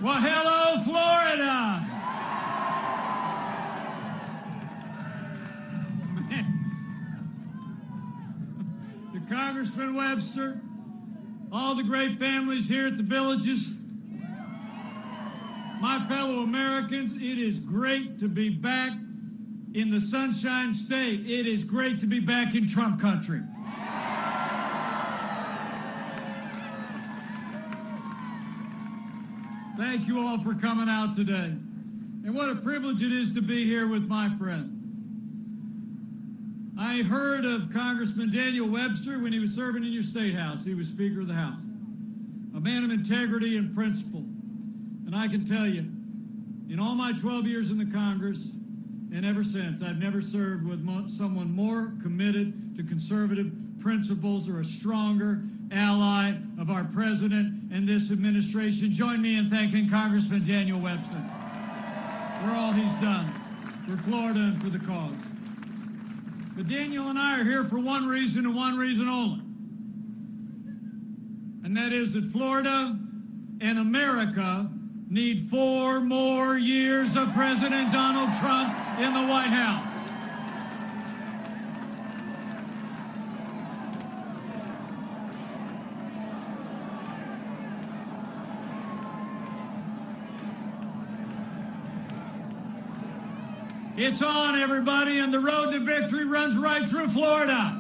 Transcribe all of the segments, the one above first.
Well, hello, Florida. To Congressman Webster, all the great families here at the Villages, my fellow Americans, it is great to be back in the Sunshine State. It is great to be back in Trump country. Thank you all for coming out today. And what a privilege it is to be here with my friend. I heard of Congressman Daniel Webster when he was serving in your state house. He was Speaker of the House, a man of integrity and principle. And I can tell you, in all my 12 years in the Congress, and ever since, I've never served with someone more committed to conservative principles or a stronger ally of our president and this administration. Join me in thanking Congressman Daniel Webster for all he's done for Florida and for the cause. But Daniel and I are here for one reason and one reason only. And that is that Florida and America need 4 more years of President Donald Trump in the White House. It's on, everybody, and the road to victory runs right through Florida.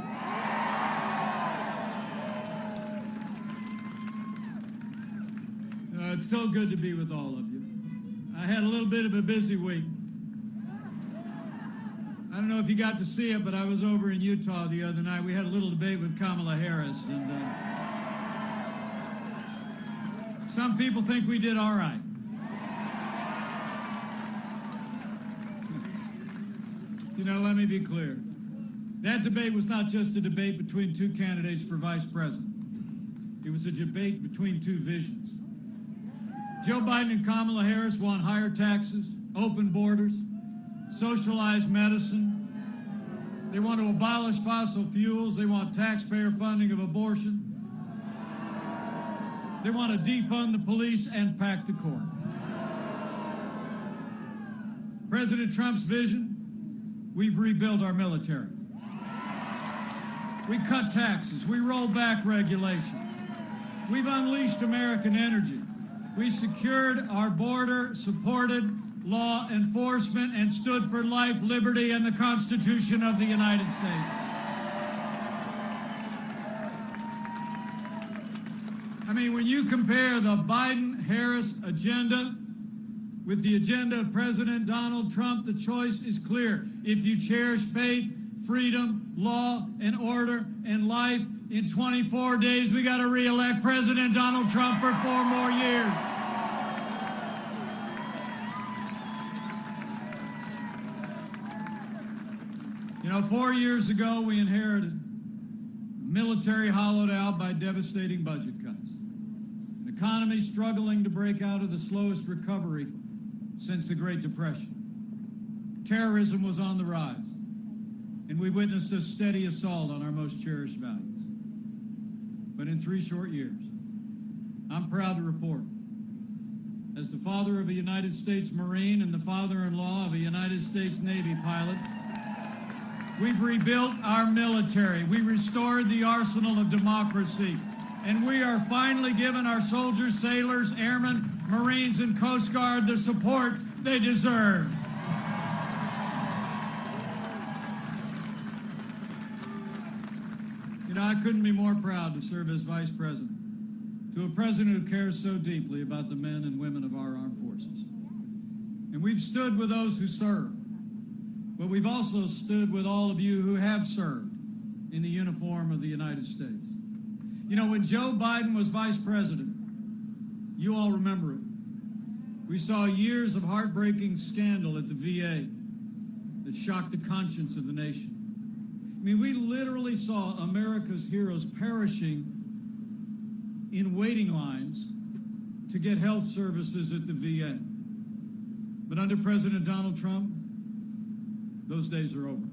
It's so good to be with all of you. I had a little bit of a busy week. I don't know if you got to see it, but I was over in Utah the other night. We had a little debate with Kamala Harris, and some people think we did all right. You know, let me be clear. That debate was not just a debate between 2 candidates for vice president. It was a debate between 2 visions. Joe Biden and Kamala Harris want higher taxes, open borders, socialized medicine. They want to abolish fossil fuels. They want taxpayer funding of abortion. They want to defund the police and pack the court. President Trump's vision: we've rebuilt our military. We cut taxes. We rolled back regulation. We've unleashed American energy. We secured our border, supported law enforcement, and stood for life, liberty, and the Constitution of the United States. I mean, when you compare the Biden-Harris agenda with the agenda of President Donald Trump, the choice is clear. If you cherish faith, freedom, law, and order, and life, in 24 days, we got to re-elect President Donald Trump for 4 more years. You know, 4 years ago, we inherited a military hollowed out by devastating budget cuts, an economy struggling to break out of the slowest recovery since the Great Depression. Terrorism was on the rise, and we witnessed a steady assault on our most cherished values. But in 3 short years, I'm proud to report, as the father of a United States Marine and the father-in-law of a United States Navy pilot, we've rebuilt our military. We restored the arsenal of democracy. And we are finally giving our soldiers, sailors, airmen, Marines, and Coast Guard the support they deserve. You know, I couldn't be more proud to serve as vice president to a president who cares so deeply about the men and women of our armed forces. And we've stood with those who serve, but we've also stood with all of you who have served in the uniform of the United States. You know, when Joe Biden was vice president, you all remember it, we saw years of heartbreaking scandal at the VA that shocked the conscience of the nation. I mean, we literally saw America's heroes perishing in waiting lines to get health services at the VA. But under President Donald Trump, those days are over.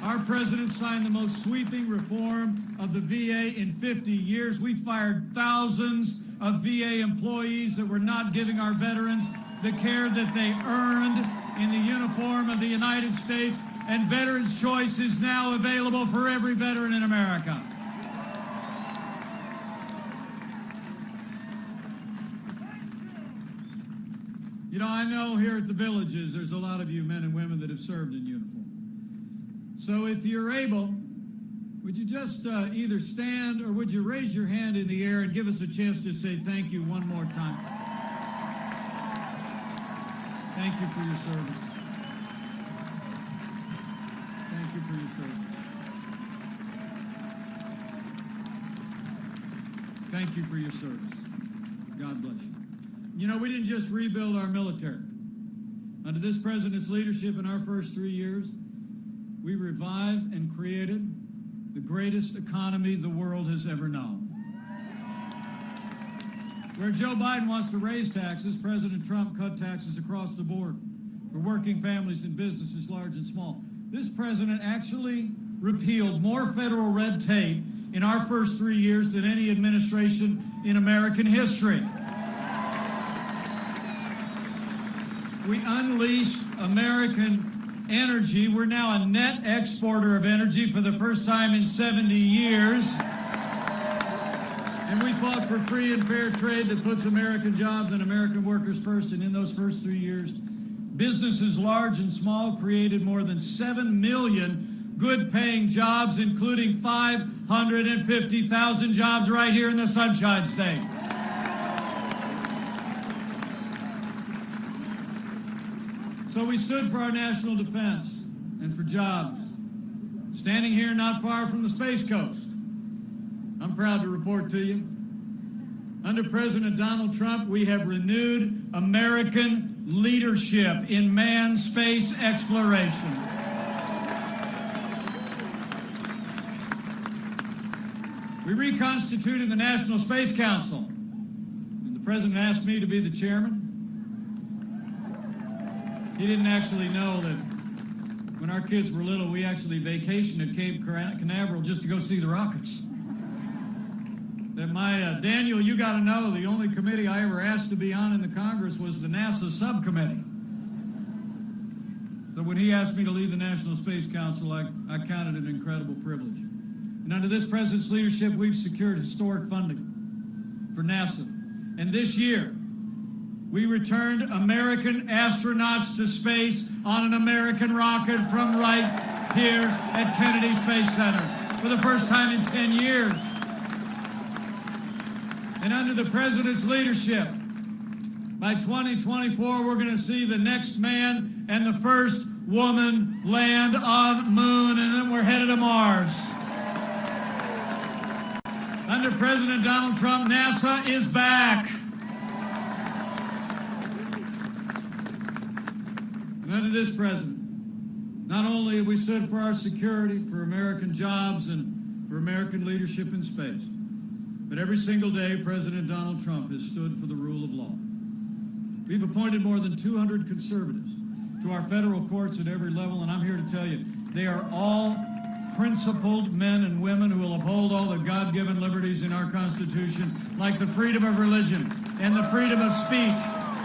Our president signed the most sweeping reform of the VA in 50 years. We fired thousands of VA employees that were not giving our veterans the care that they earned in the uniform of the United States, and Veterans Choice is now available for every veteran in America. You know, I know here at the Villages, there's a lot of you men and women that have served in uniform. So if you're able, would you just either stand or would you raise your hand in the air and give us a chance to say thank you one more time? Thank you for your service. Thank you for your service. Thank you for your service. God bless you. You know, we didn't just rebuild our military. Under this president's leadership in our first 3 years, we revived and created the greatest economy the world has ever known. Where Joe Biden wants to raise taxes, President Trump cut taxes across the board for working families and businesses large and small. This president actually repealed more federal red tape in our first 3 years than any administration in American history. We unleashed American energy. We're now a net exporter of energy for the first time in 70 years. And we fought for free and fair trade that puts American jobs and American workers first. And in those first 3 years, businesses large and small created more than 7 million good-paying jobs, including 550,000 jobs right here in the Sunshine State. So we stood for our national defense and for jobs. Standing here not far from the Space Coast, I'm proud to report to you, under President Donald Trump, we have renewed American leadership in manned space exploration. We reconstituted the National Space Council, and the president asked me to be the chairman. He didn't actually know that when our kids were little, we actually vacationed at Cape Canaveral just to go see the rockets. That Daniel, you got to know, the only committee I ever asked to be on in the Congress was the NASA subcommittee. So when he asked me to lead the National Space Council, I counted it an incredible privilege. And under this president's leadership, we've secured historic funding for NASA. And this year, we returned American astronauts to space on an American rocket from right here at Kennedy Space Center for the first time in 10 years. And under the president's leadership, by 2024, we're going to see the next man and the first woman land on the moon, and then we're headed to Mars. Under President Donald Trump, NASA is back. And under this president, not only have we stood for our security, for American jobs, and for American leadership in space, but every single day, President Donald Trump has stood for the rule of law. We've appointed more than 200 conservatives to our federal courts at every level, and I'm here to tell you, they are all principled men and women who will uphold all the God-given liberties in our Constitution, like the freedom of religion and the freedom of speech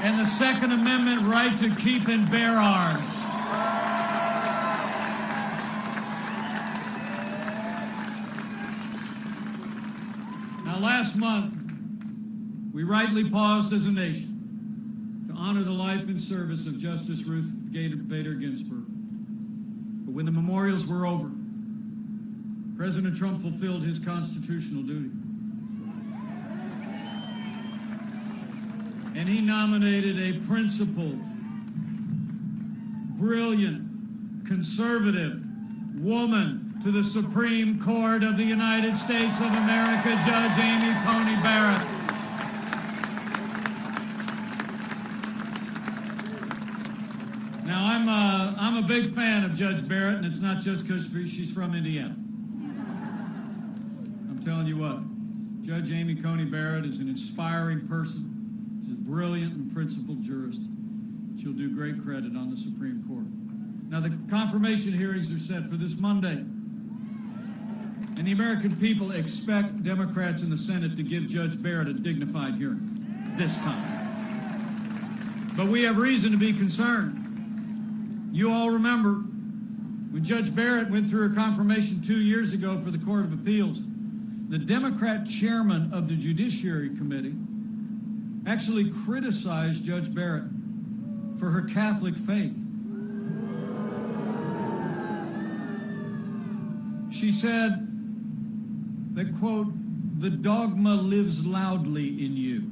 and the Second Amendment right to keep and bear arms. Now, last month, we rightly paused as a nation to honor the life and service of Justice Ruth Bader Ginsburg. But when the memorials were over, President Trump fulfilled his constitutional duty. And he nominated a principled, brilliant, conservative woman to the Supreme Court of the United States of America, Judge Amy Coney Barrett. Now, I'm a big fan of Judge Barrett, and it's not just because she's from Indiana. I'm telling you what, Judge Amy Coney Barrett is an inspiring person. She's a brilliant and principled jurist. She'll do great credit on the Supreme Court. Now, the confirmation hearings are set for this Monday. And the American people expect Democrats in the Senate to give Judge Barrett a dignified hearing this time. But we have reason to be concerned. You all remember when Judge Barrett went through her confirmation 2 years ago for the Court of Appeals, the Democrat chairman of the Judiciary Committee actually criticized Judge Barrett for her Catholic faith. She said that, quote, "the dogma lives loudly in you."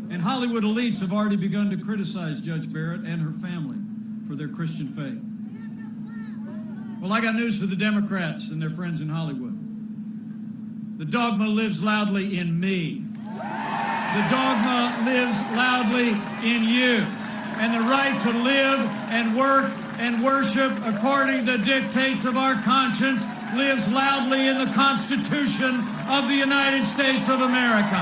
And Hollywood elites have already begun to criticize Judge Barrett and her family for their Christian faith. Well, I got news for the Democrats and their friends in Hollywood. The dogma lives loudly in me. The dogma lives loudly in you. And the right to live and work and worship according to the dictates of our conscience lives loudly in the Constitution of the United States of America.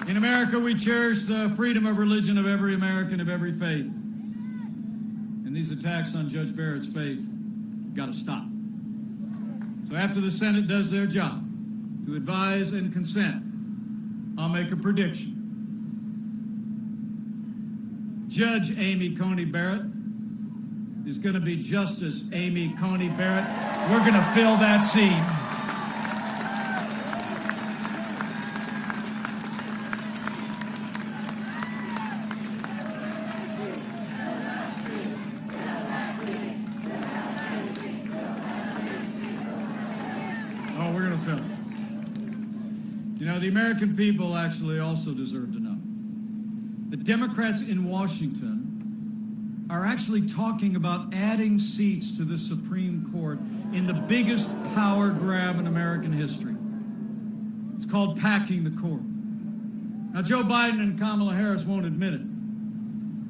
In America, we cherish the freedom of religion of every American of every faith. And these attacks on Judge Barrett's faith got to stop. So after the Senate does their job to advise and consent, I'll make a prediction. Judge Amy Coney Barrett is going to be Justice Amy Coney Barrett. We're going to fill that seat. Oh, we're going to fill it. You know, the American people actually also deserve to know that Democrats in Washington are actually talking about adding seats to the Supreme Court in the biggest power grab in American history. It's called packing the court. Now, Joe Biden and Kamala Harris won't admit it,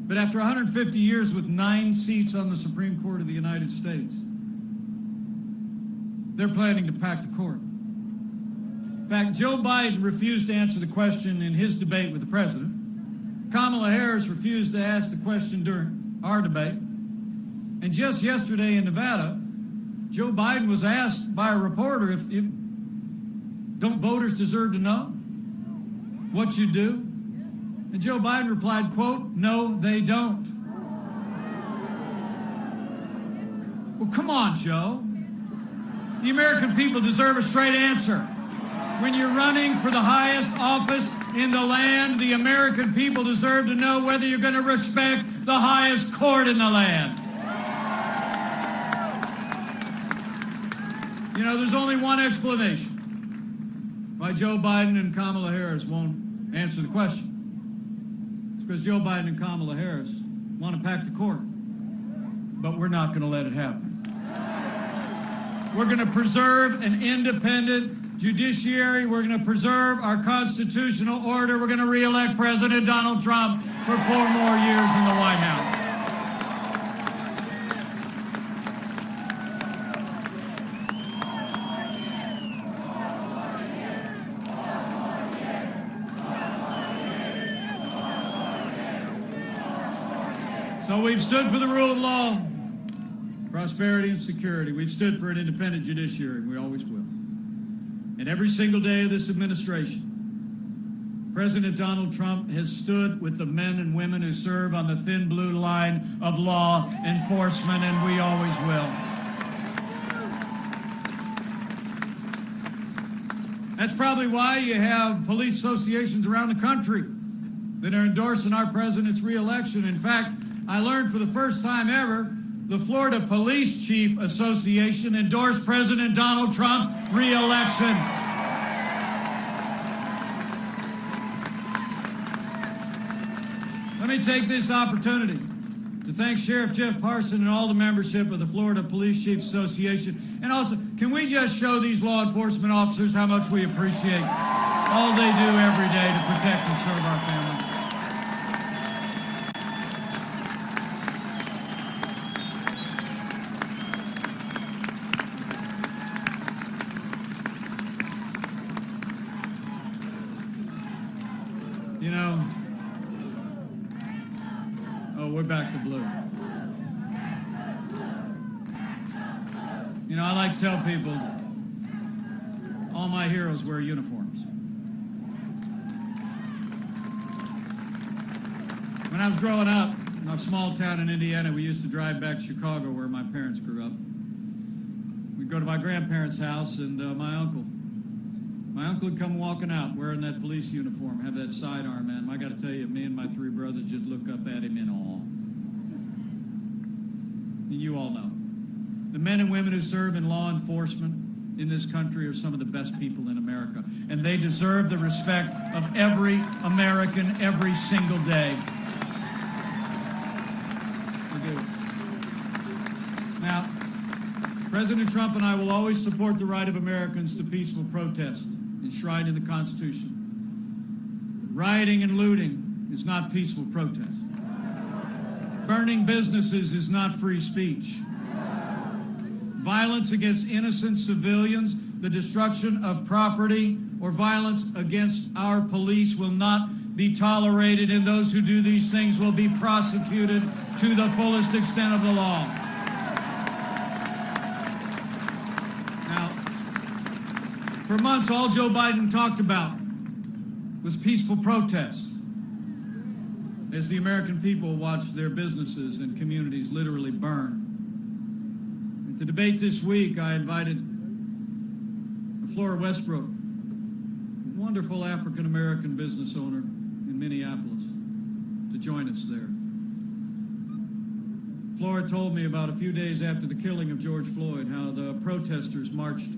but after 150 years with 9 seats on the Supreme Court of the United States, they're planning to pack the court. In fact, Joe Biden refused to answer the question in his debate with the president. Kamala Harris refused to ask the question during our debate. And just yesterday in Nevada, Joe Biden was asked by a reporter if don't voters deserve to know what you do? And Joe Biden replied, quote, "No, they don't." Well, come on, Joe. The American people deserve a straight answer. When you're running for the highest office in the land, the American people deserve to know whether you're going to respect the highest court in the land. You know, there's only one explanation why Joe Biden and Kamala Harris won't answer the question. It's because Joe Biden and Kamala Harris want to pack the court. But we're not going to let it happen. We're going to preserve an independent judiciary. We're going to preserve our constitutional order. We're going to re-elect President Donald Trump for 4 more years in the White House. So we've stood for the rule of law, prosperity, and security. We've stood for an independent judiciary, and we always will. And every single day of this administration, President Donald Trump has stood with the men and women who serve on the thin blue line of law enforcement, and we always will. That's probably why you have police associations around the country that are endorsing our president's reelection. In fact, I learned for the first time ever, the Florida Police Chief Association endorsed President Donald Trump's re-election. Let me take this opportunity to thank Sheriff Jeff Parson and all the membership of the Florida Police Chiefs Association. And also, can we just show these law enforcement officers how much we appreciate all they do every day to protect and serve our families? You know, oh, we're back to blue. You know, I like to tell people, all my heroes wear uniforms. When I was growing up in a small town in Indiana, we used to drive back to Chicago where my parents grew up. We'd go to my grandparents' house and my uncle would come walking out wearing that police uniform, have that sidearm, man. I got to tell you, me and my three brothers just look up at him in awe. And you all know. The men and women who serve in law enforcement in this country are some of the best people in America. And they deserve the respect of every American every single day. They do. Now, President Trump and I will always support the right of Americans to peaceful protest enshrined in the Constitution. Rioting and looting is not peaceful protest. Burning businesses is not free speech. Violence against innocent civilians, the destruction of property, or violence against our police will not be tolerated, and those who do these things will be prosecuted to the fullest extent of the law. Now, for months, all Joe Biden talked about was peaceful protests as the American people watched their businesses and communities literally burn. To debate this week, I invited Flora Westbrook, a wonderful African-American business owner in Minneapolis, to join us there. Flora told me about a few days after the killing of George Floyd how the protesters marched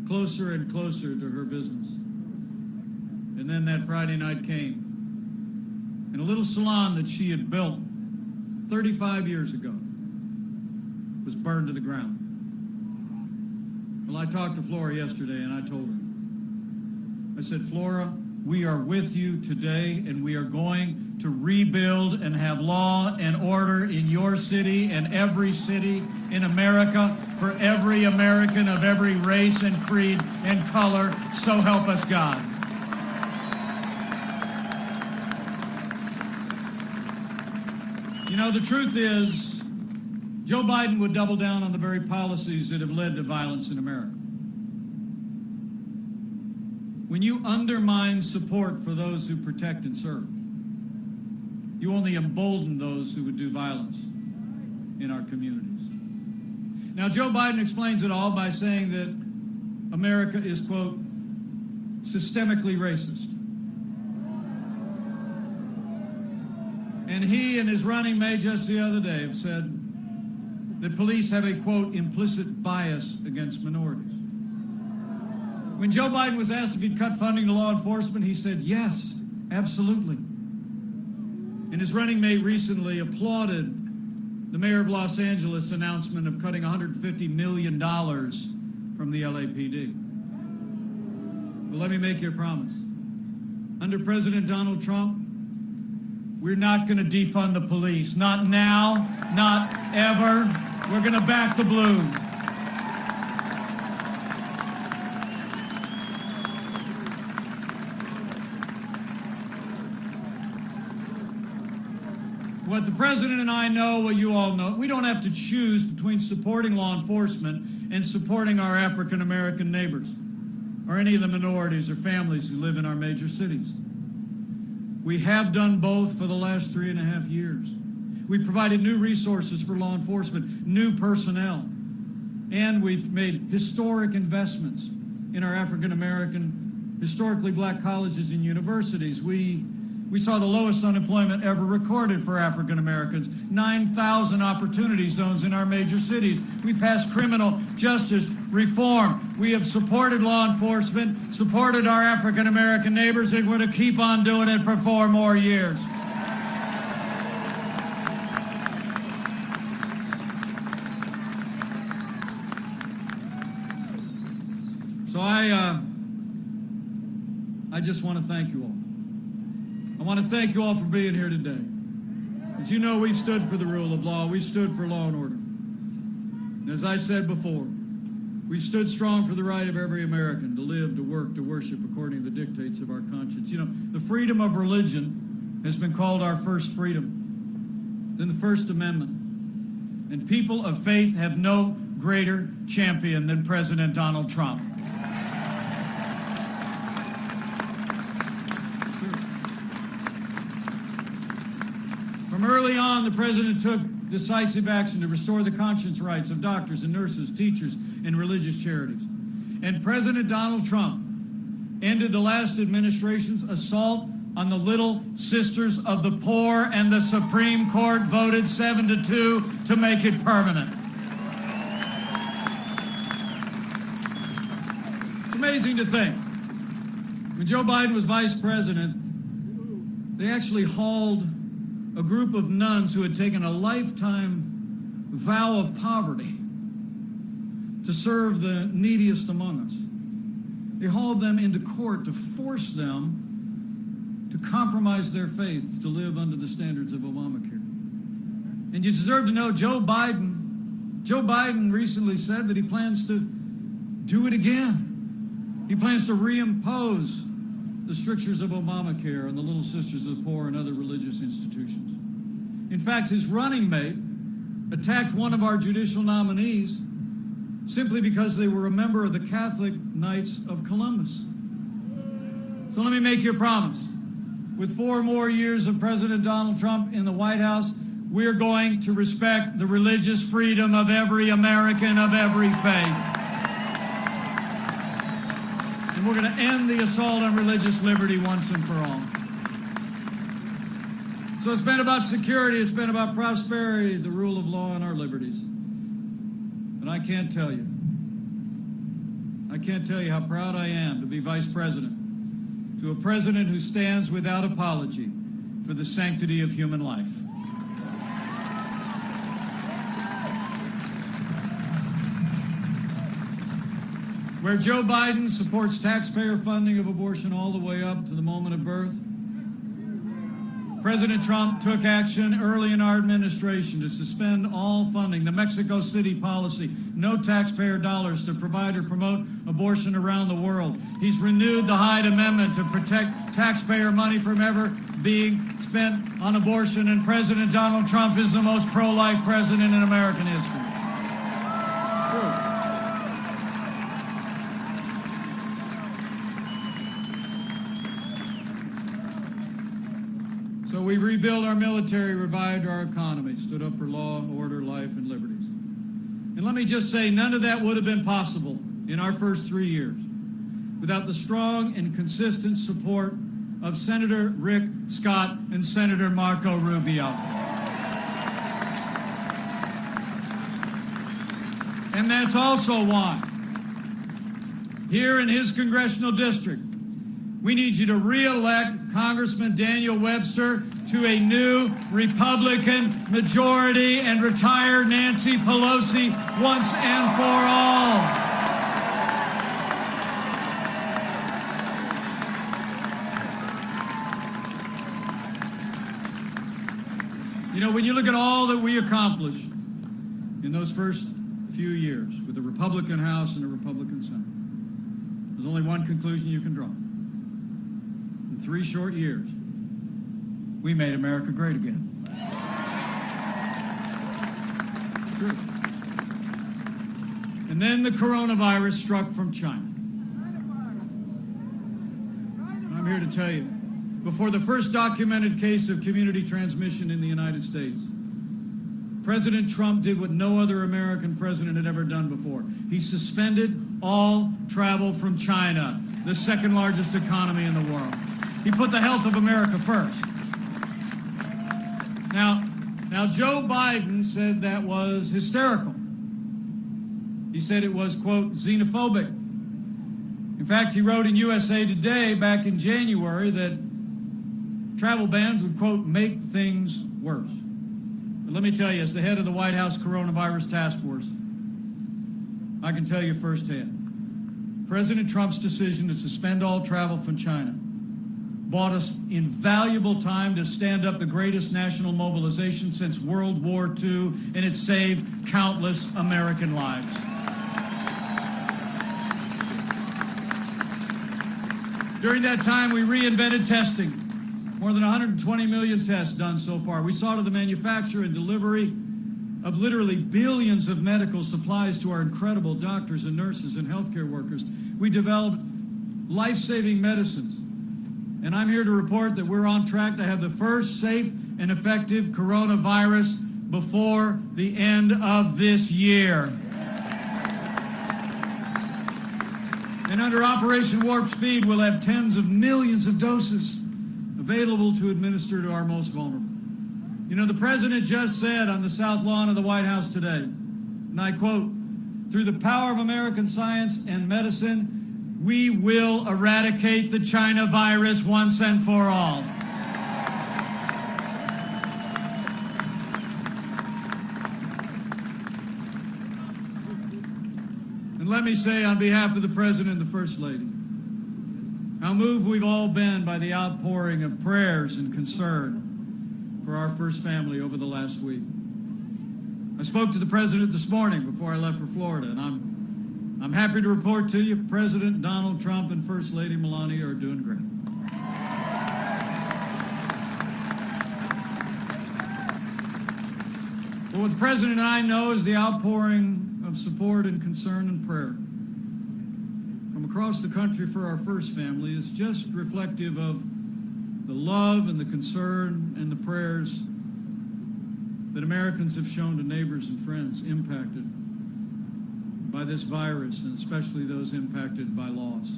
closer and closer to her business. And then that Friday night came, and a little salon that she had built 35 years ago was burned to the ground. Well, I talked to Flora yesterday, and I told her, I said, Flora, we are with you today, and we are going to rebuild and have law and order in your city and every city in America for every American of every race and creed and color. So help us God. You know, the truth is, Joe Biden would double down on the very policies that have led to violence in America. When you undermine support for those who protect and serve, you only embolden those who would do violence in our communities. Now, Joe Biden explains it all by saying that America is, quote, systemically racist. And he and his running mate just the other day have said that police have a, quote, implicit bias against minorities. When Joe Biden was asked if he'd cut funding to law enforcement, he said, yes, absolutely. And his running mate recently applauded the mayor of Los Angeles' announcement of cutting $150 million from the LAPD. Well, let me make you a promise. Under President Donald Trump, we're not going to defund the police. Not now, not ever. We're going to back the blue. What the president and I know, what you all know, we don't have to choose between supporting law enforcement and supporting our African American neighbors or any of the minorities or families who live in our major cities. We have done both for the last 3.5 years. We provided new resources for law enforcement, new personnel, and we've made historic investments in our African American, historically black colleges and universities. We saw the lowest unemployment ever recorded for African Americans, 9,000 opportunity zones in our major cities. We passed criminal justice reform. We have supported law enforcement, supported our African American neighbors, and we're going to keep on doing it for 4 more years. So I just want to thank you all. I want to thank you all for being here today. As you know, we've stood for the rule of law. We stood for law and order. And as I said before, We've stood strong for the right of every American to live, to work, to worship according to the dictates of our conscience. You know, the freedom of religion has been called our first freedom. It's in the First Amendment. And people of faith have no greater champion than President Donald Trump. From early on, the president took decisive action to restore the conscience rights of doctors and nurses, teachers, and religious charities. And President Donald Trump ended the last administration's assault on the Little Sisters of the Poor, and the Supreme Court voted 7-2 to make it permanent. It's amazing to think. When Joe Biden was vice president, they actually hauled a group of nuns who had taken a lifetime vow of poverty to serve the neediest among us. They hauled them into court to force them to compromise their faith to live under the standards of Obamacare. And you deserve to know Joe Biden recently said that he plans to do it again. He plans to reimpose the strictures of Obamacare on the Little Sisters of the Poor and other religious institutions. In fact, his running mate attacked one of our judicial nominees simply because they were a member of the Catholic Knights of Columbus. So let me make you a promise. With 4 more years of President Donald Trump in the White House, we're going to respect the religious freedom of every American of every faith. And we're going to end the assault on religious liberty once and for all. So it's been about security, it's been about prosperity, the rule of law, and our liberties. And I can't tell you how proud I am to be vice president to a president who stands without apology for the sanctity of human life. Where Joe Biden supports taxpayer funding of abortion all the way up to the moment of birth, President Trump took action early in our administration to suspend all funding, the Mexico City policy, no taxpayer dollars to provide or promote abortion around the world. He's renewed the Hyde Amendment to protect taxpayer money from ever being spent on abortion, and President Donald Trump is the most pro-life president in American history. True. So we rebuilt our military, revived our economy, stood up for law, order, life, and liberties. And let me just say, none of that would have been possible in our first 3 years without the strong and consistent support of Senator Rick Scott and Senator Marco Rubio. And that's also why, here in his congressional district, we need you to re-elect Congressman Daniel Webster to a new Republican majority and retire Nancy Pelosi once and for all. You know, when you look at all that we accomplished in those first few years with the Republican House and the Republican Senate, there's only one conclusion you can draw. In 3 short years, we made America great again. True. And then the coronavirus struck from China. I'm here to tell you, before the first documented case of community transmission in the United States, President Trump did what no other American president had ever done before. He suspended all travel from China, the second largest economy in the world. He put the health of America first. Now Joe Biden said that was hysterical. He said it was, quote, xenophobic. In fact, he wrote in USA Today back in January that travel bans would, quote, make things worse. But let me tell you, as the head of the White House Coronavirus Task Force, I can tell you firsthand, President Trump's decision to suspend all travel from China bought us invaluable time to stand up the greatest national mobilization since World War II, and it saved countless American lives. During that time, we reinvented testing. More than 120 million tests done so far. We saw to the manufacture and delivery of literally billions of medical supplies to our incredible doctors and nurses and healthcare workers. We developed life-saving medicines. And I'm here to report that we're on track to have the first safe and effective coronavirus before the end of this year. And under Operation Warp Speed, we'll have tens of millions of doses available to administer to our most vulnerable. You know, the president just said on the South Lawn of the White House today, and I quote, "Through the power of American science and medicine, we will eradicate the China virus once and for all." And let me say on behalf of the President and the First Lady, how moved we've all been by the outpouring of prayers and concern for our first family over the last week. I spoke to the President this morning before I left for Florida, and I'm happy to report to you President Donald Trump and First Lady Melania are doing great. But what the President and I know is the outpouring of support and concern and prayer from across the country for our first family is just reflective of the love and the concern and the prayers that Americans have shown to neighbors and friends impacted by this virus, and especially those impacted by loss.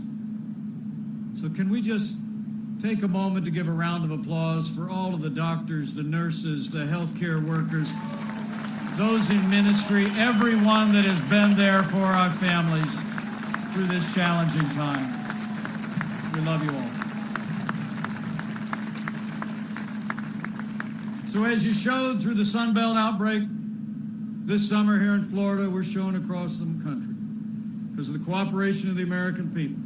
So can we just take a moment to give a round of applause for all of the doctors, the nurses, the healthcare workers, those in ministry, everyone that has been there for our families through this challenging time. We love you all. So as you showed through the Sun Belt outbreak this summer here in Florida, we're showing across the country because of the cooperation of the American people,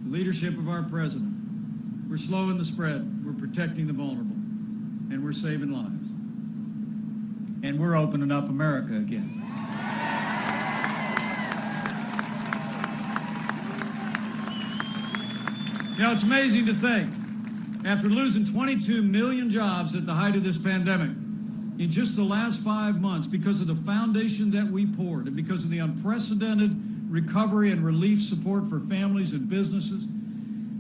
the leadership of our president. We're slowing the spread, we're protecting the vulnerable, and we're saving lives. And we're opening up America again. You know, it's amazing to think, after losing 22 million jobs at the height of this pandemic, in just the last 5 months, because of the foundation that we poured and because of the unprecedented recovery and relief support for families and businesses,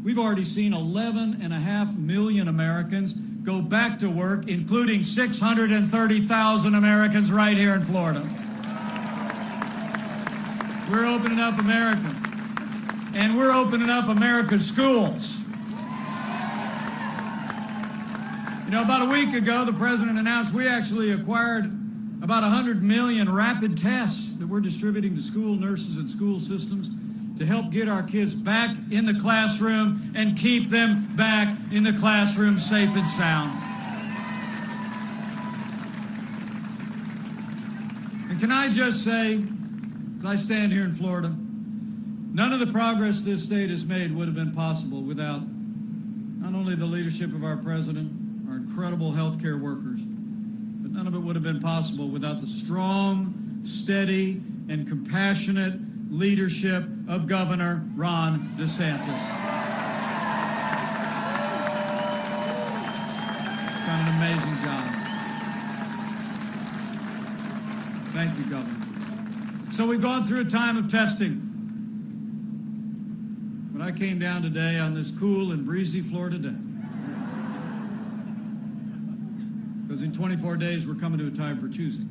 we've already seen 11.5 million Americans go back to work, including 630,000 Americans right here in Florida. We're opening up America, and we're opening up America's schools. You know, about a week ago, the president announced we actually acquired about 100 million rapid tests that we're distributing to school nurses and school systems to help get our kids back in the classroom and keep them back in the classroom safe and sound. And can I just say, as I stand here in Florida, none of the progress this state has made would have been possible without not only the leadership of our president, our incredible healthcare workers, but none of it would have been possible without the strong, steady, and compassionate leadership of Governor Ron DeSantis. Done an amazing job. Thank you, Governor. So we've gone through a time of testing. But I came down today on this cool and breezy Florida day, because in 24 days we're coming to a time for choosing.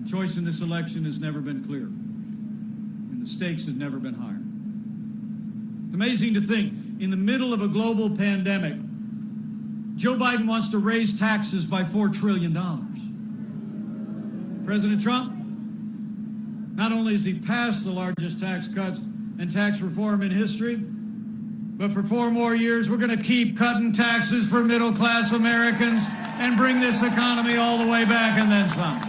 The choice in this election has never been clearer, and the stakes have never been higher. It's amazing to think, in the middle of a global pandemic, Joe Biden wants to raise taxes by $4 trillion. President Trump, not only has he passed the largest tax cuts and tax reform in history, but for 4 more years, we're going to keep cutting taxes for middle-class Americans and bring this economy all the way back and then some.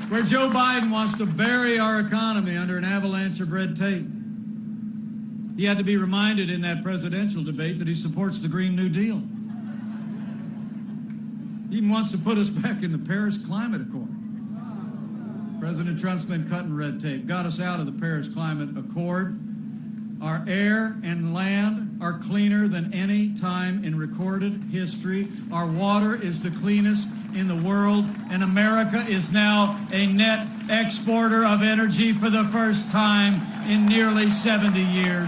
Where Joe Biden wants to bury our economy under an avalanche of red tape, he had to be reminded in that presidential debate that he supports the Green New Deal. He even wants to put us back in the Paris Climate Accord. President Trump's been cutting red tape, got us out of the Paris Climate Accord. Our air and land are cleaner than any time in recorded history. Our water is the cleanest in the world, and America is now a net exporter of energy for the first time in nearly 70 years.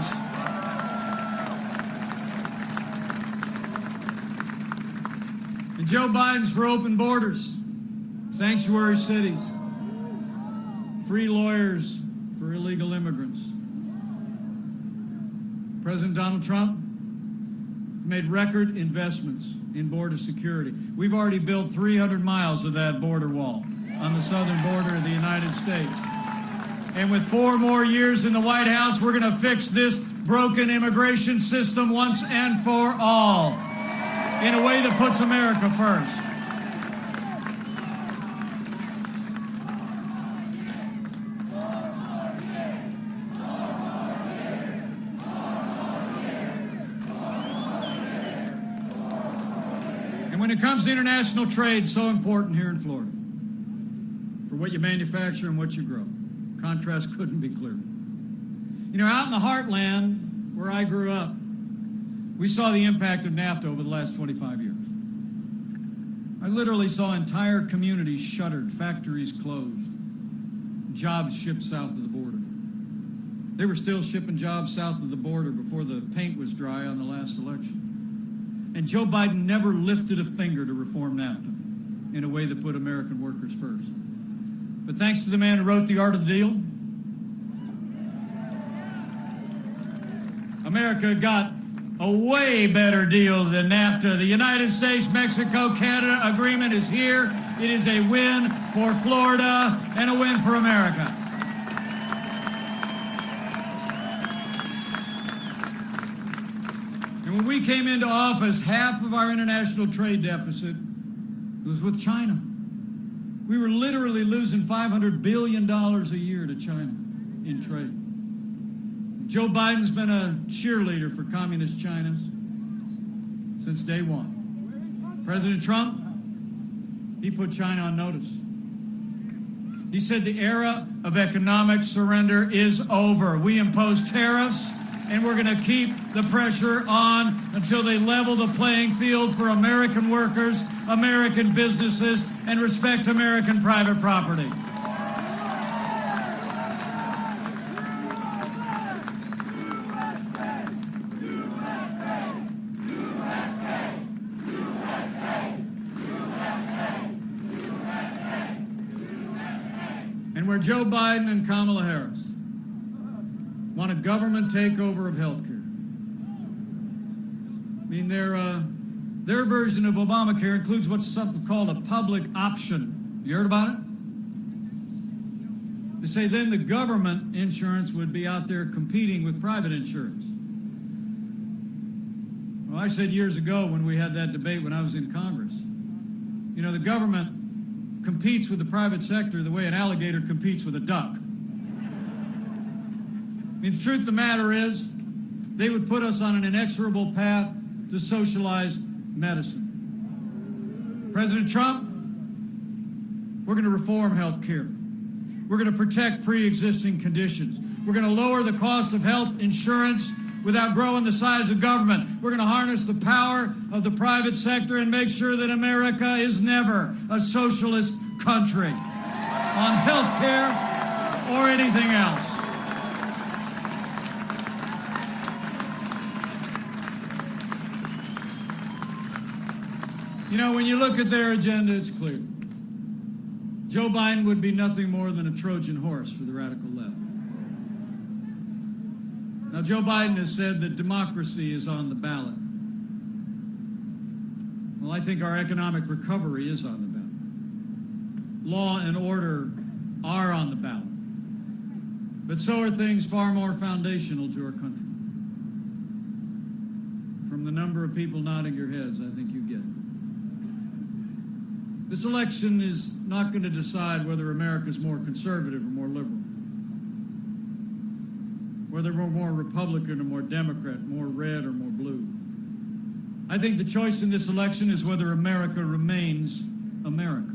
And Joe Biden's for open borders, sanctuary cities, free lawyers for illegal immigrants. President Donald Trump made record investments in border security. We've already built 300 miles of that border wall on the southern border of the United States. And with 4 more years in the White House, we're going to fix this broken immigration system once and for all in a way that puts America first. When it comes to international trade, so important here in Florida, for what you manufacture and what you grow. Contrast couldn't be clearer. You know, out in the heartland where I grew up, we saw the impact of NAFTA over the last 25 years. I literally saw entire communities shuttered, factories closed, jobs shipped south of the border. They were still shipping jobs south of the border before the paint was dry on the last election. And Joe Biden never lifted a finger to reform NAFTA in a way that put American workers first. But thanks to the man who wrote The Art of the Deal, America got a way better deal than NAFTA. The United States-Mexico-Canada agreement is here. It is a win for Florida and a win for America. And when we came into office, half of our international trade deficit was with China. We were literally losing $500 billion a year to China in trade. Joe Biden's been a cheerleader for communist China since day one. President Trump, he put China on notice. He said the era of economic surrender is over. We imposed tariffs, and we're going to keep the pressure on until they level the playing field for American workers, American businesses, and respect American private property. And where Joe Biden and Kamala Harris want a government takeover of health care. I mean, their version of Obamacare includes what's something called a public option. You heard about it? They say then the government insurance would be out there competing with private insurance. Well, I said years ago when we had that debate when I was in Congress, you know, the government competes with the private sector the way an alligator competes with a duck. I mean, the truth of the matter is, they would put us on an inexorable path to socialized medicine. President Trump, we're going to reform health care. We're going to protect pre-existing conditions. We're going to lower the cost of health insurance without growing the size of government. We're going to harness the power of the private sector and make sure that America is never a socialist country on health care or anything else. You know, when you look at their agenda, it's clear. Joe Biden would be nothing more than a Trojan horse for the radical left. Now, Joe Biden has said that democracy is on the ballot. Well, I think our economic recovery is on the ballot. Law and order are on the ballot. But so are things far more foundational to our country. From the number of people nodding your heads, I think you get it. This election is not going to decide whether America is more conservative or more liberal, whether we're more Republican or more Democrat, more red or more blue. I think the choice in this election is whether America remains America.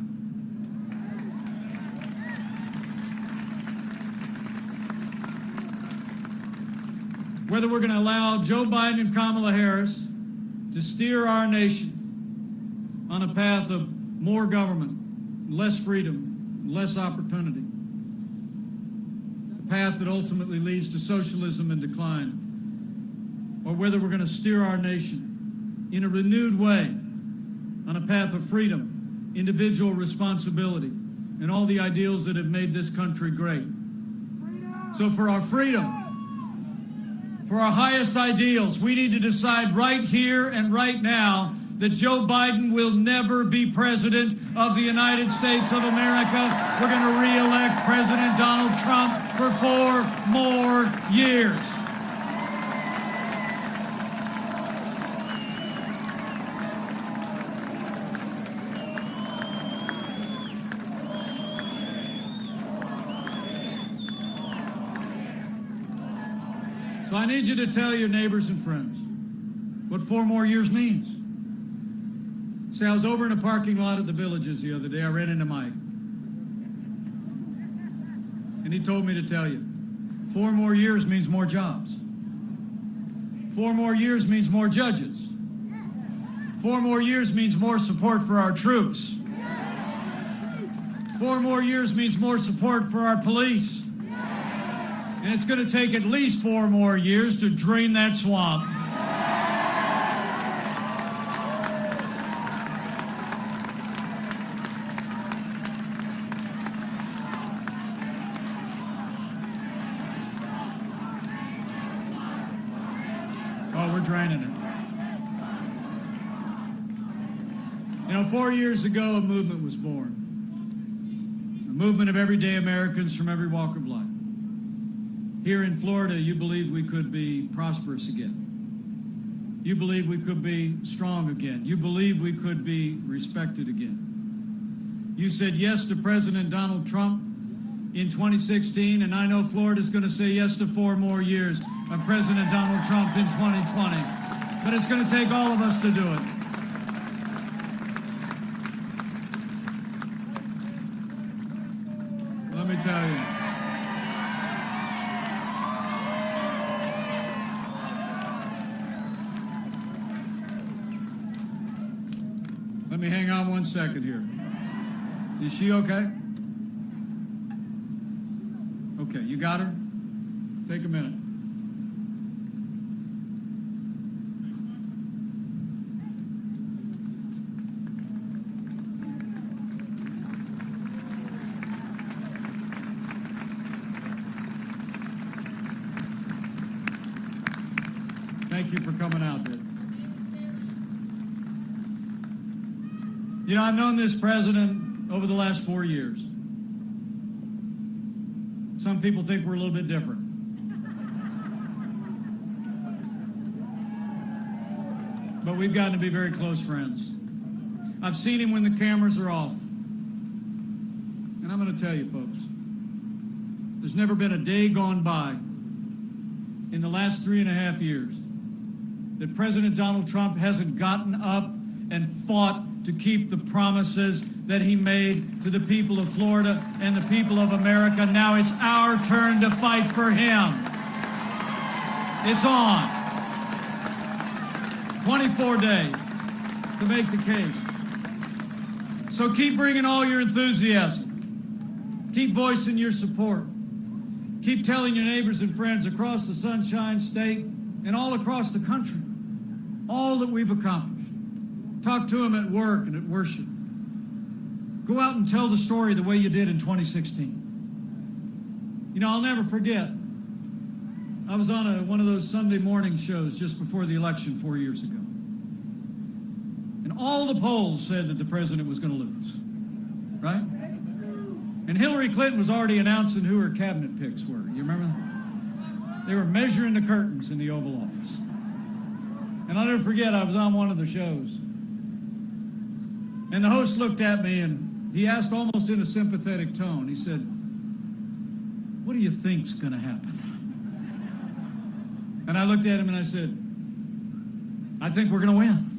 whether we're going to allow Joe Biden and Kamala Harris to steer our nation on a path of more government, less freedom, less opportunity, a path that ultimately leads to socialism and decline, or whether we're going to steer our nation in a renewed way on a path of freedom, individual responsibility, and all the ideals that have made this country great. So for our freedom, for our highest ideals, we need to decide right here and right now that Joe Biden will never be president of the United States of America. We're going to re-elect President Donald Trump for 4 more years. So I need you to tell your neighbors and friends what 4 more years means. See, I was over in a parking lot at the Villages the other day. I ran into Mike. And he told me to tell you, 4 more years means more jobs. 4 more years means more judges. 4 more years means more support for our troops. 4 more years means more support for our police. And it's going to take at least 4 more years to drain that swamp. Oh, we're draining it. You know, 4 years ago, a movement was born. A movement of everyday Americans from every walk of life. Here in Florida, you believe we could be prosperous again. You believe we could be strong again. You believe we could be respected again. You said yes to President Donald Trump in 2016, and I know Florida's going to say yes to 4 more years of President Donald Trump in 2020. But it's going to take all of us to do it. Let me tell you. Let me hang on 1 second here. Is she okay? Okay, you got her? Take a minute. Thank you for coming out there. You know, I've known this president over the last 4 years. Some people think we're a little bit different. But we've gotten to be very close friends. I've seen him when the cameras are off. And I'm going to tell you, folks, there's never been a day gone by in the last 3.5 years that President Donald Trump hasn't gotten up and fought to keep the promises that he made to the people of Florida and the people of America. Now it's our turn to fight for him. It's on. 24 days to make the case. So keep bringing all your enthusiasm. Keep voicing your support. Keep telling your neighbors and friends across the Sunshine State and all across the country all that we've accomplished. Talk to them at work and at worship. Go out and tell the story the way you did in 2016. You know, I'll never forget. I was on one of those Sunday morning shows just before the election 4 years ago. And all the polls said that the president was going to lose, right? And Hillary Clinton was already announcing who her cabinet picks were. You remember that? They were measuring the curtains in the Oval Office. And I'll never forget, I was on one of the shows. And the host looked at me and he asked almost in a sympathetic tone, he said, "What do you think's going to happen?" And I looked at him and I said, "I think we're going to win."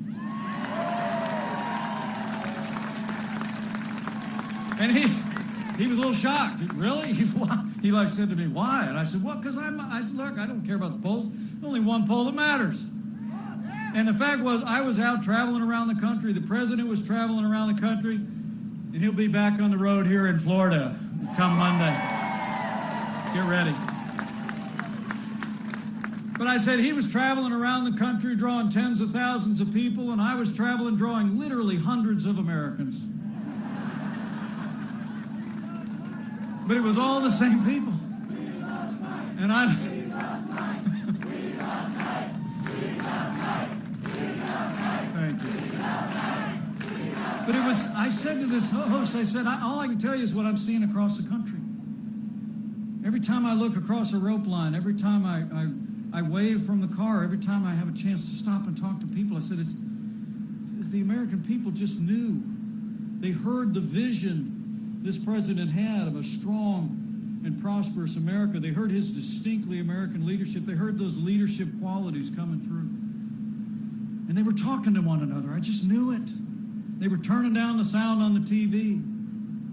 he was a little shocked. Really? He like said to me, why? And I said, well, because look, I don't care about the polls. There's only one poll that matters. And the fact was, I was out traveling around the country. The president was traveling around the country, and he'll be back on the road here in Florida come Monday. Get ready. But I said he was traveling around the country drawing tens of thousands of people, and I was traveling drawing literally hundreds of Americans. But it was all the same people. And thank you. But it was, I said to this host, I said, all I can tell you is what I'm seeing across the country. Every time I look across a rope line, every time I wave from the car, every time I have a chance to stop and talk to people, I said, it's the American people just knew. They heard the vision this president had of a strong and prosperous America. They heard his distinctly American leadership. They heard those leadership qualities coming through. And they were talking to one another. I just knew it. They were turning down the sound on the TV,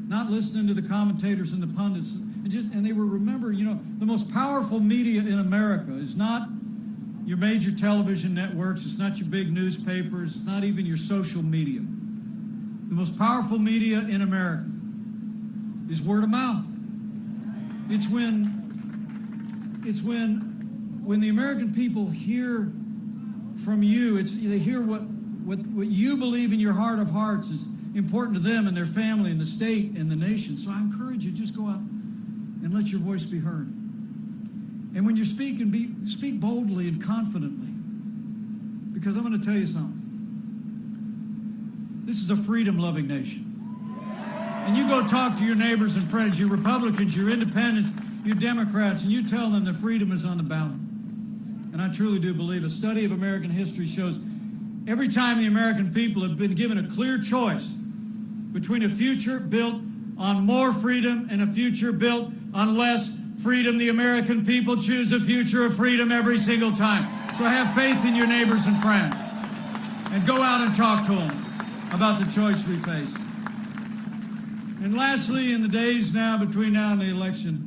not listening to the commentators and the pundits. And they were remembering, the most powerful media in America is not your major television networks. It's not your big newspapers. It's not even your social media. The most powerful media in America is word of mouth. It's when the American people hear from you, they hear what you believe in your heart of hearts is important to them and their family and the state and the nation. So I encourage you, just go out and let your voice be heard. And when you're speaking, speak boldly and confidently. Because I'm going to tell you something. This is a freedom-loving nation. And you go talk to your neighbors and friends, your Republicans, your Independents, your Democrats, and you tell them that freedom is on the ballot. And I truly do believe a study of American history shows every time the American people have been given a clear choice between a future built on more freedom and a future built on less freedom, the American people choose a future of freedom every single time. So have faith in your neighbors and friends. And go out and talk to them about the choice we face. And lastly, in the days now between now and the election,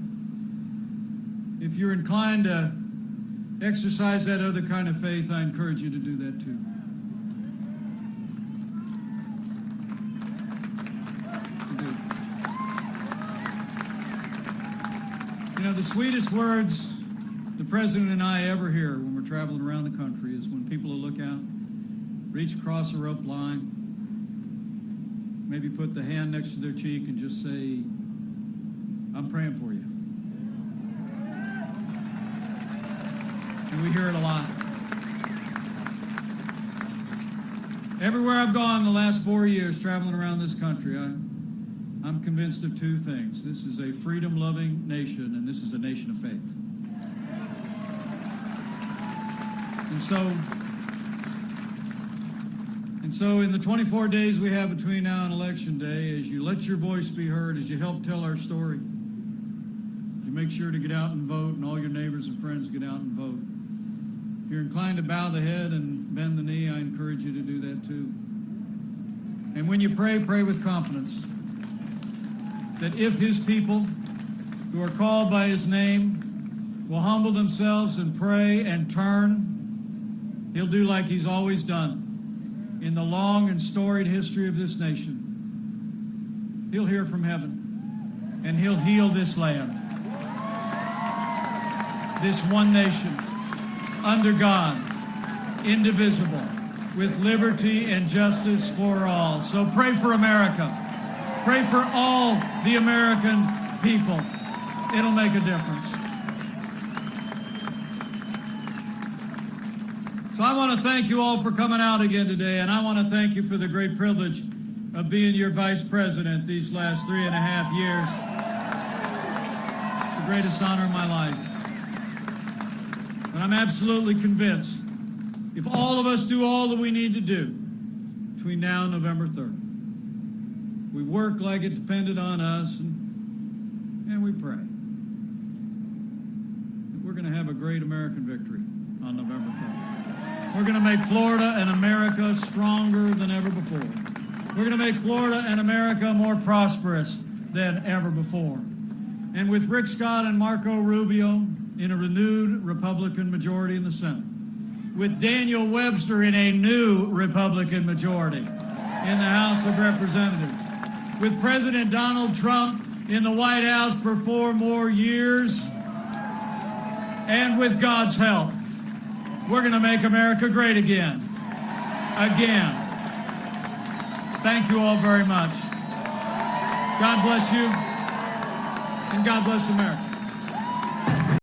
if you're inclined to exercise that other kind of faith, I encourage you to do that too. The sweetest words the President and I ever hear when we're traveling around the country is when people will look out, reach across a rope line, maybe put the hand next to their cheek and just say, I'm praying for you. And we hear it a lot. Everywhere I've gone the last 4 years traveling around this country, I'm convinced of two things. This is a freedom-loving nation, and this is a nation of faith. And so in the 24 days we have between now and Election Day, as you let your voice be heard, as you help tell our story, as you make sure to get out and vote, and all your neighbors and friends get out and vote. If you're inclined to bow the head and bend the knee, I encourage you to do that too. And when you pray, pray with confidence that if his people who are called by his name will humble themselves and pray and turn, he'll do like he's always done in the long and storied history of this nation. He'll hear from heaven, and he'll heal this land, this one nation, under God, indivisible, with liberty and justice for all. So pray for America. Pray for all the American people. It'll make a difference. So I want to thank you all for coming out again today, and I want to thank you for the great privilege of being your vice president these last 3.5 years. It's the greatest honor of my life. But I'm absolutely convinced if all of us do all that we need to do between now and November 3rd, we work like it depended on us, and we pray, we're going to have a great American victory on November 3rd. We're going to make Florida and America stronger than ever before. We're going to make Florida and America more prosperous than ever before. And with Rick Scott and Marco Rubio in a renewed Republican majority in the Senate, with Daniel Webster in a new Republican majority in the House of Representatives, with President Donald Trump in the White House for 4 more years, and with God's help, we're going to make America great again. Again. Thank you all very much. God bless you, and God bless America.